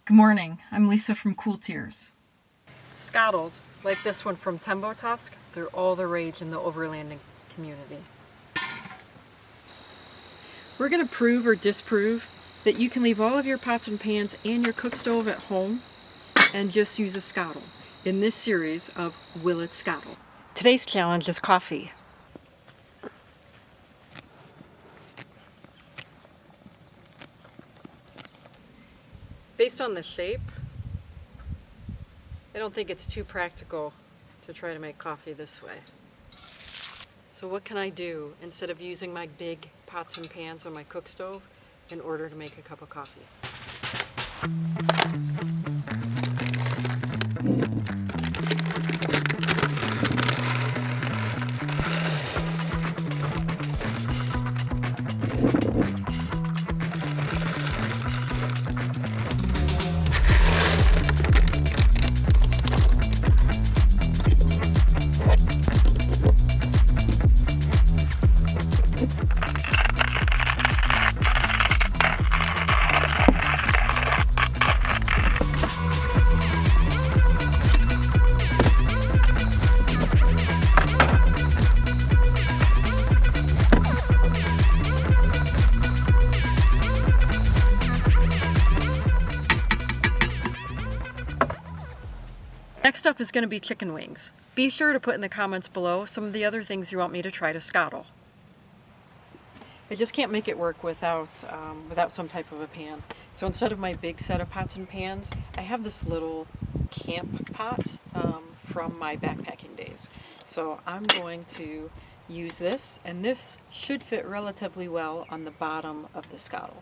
Good morning, I'm Lisa from Cool Tears. Skottles, like this one from Tembo Tusk, they're all the rage in the overlanding community. We're going to prove or disprove that you can leave all of your pots and pans and your cook stove at home and just use a Skottle in this series of Will It Skottle. Today's challenge is coffee. Based on the shape, I don't think it's too practical to try to make coffee this way. So what can I do instead of using my big pots and pans on my cook stove in order to make a cup of coffee? Next up is going to be chicken wings. Be sure to put in the comments below some of the other things you want me to try to Skottle. I just can't make it work without some type of a pan. So instead of my big set of pots and pans, I have this little camp pot from my backpacking days. So I'm going to use this, and this should fit relatively well on the bottom of the Skottle.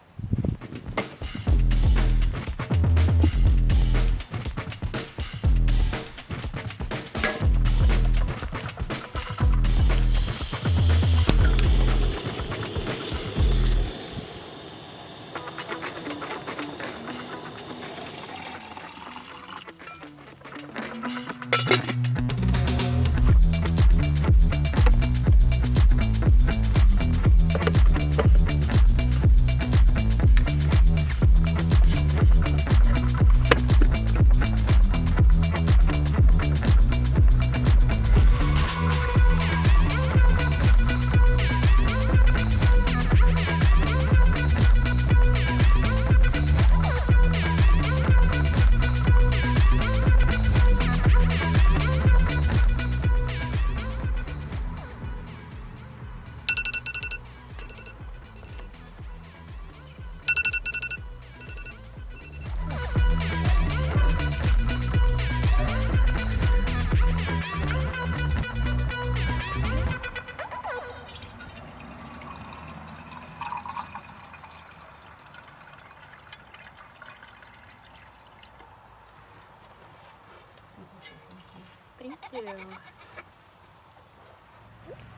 Thank you.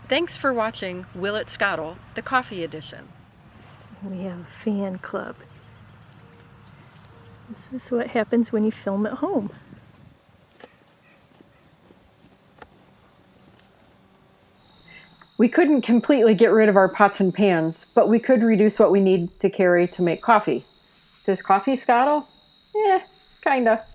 Thanks for watching Will It Skottle, the coffee edition. We have a fan club. This is what happens when you film at home. We couldn't completely get rid of our pots and pans, but we could reduce what we need to carry to make coffee. Does coffee Skottle? Kinda.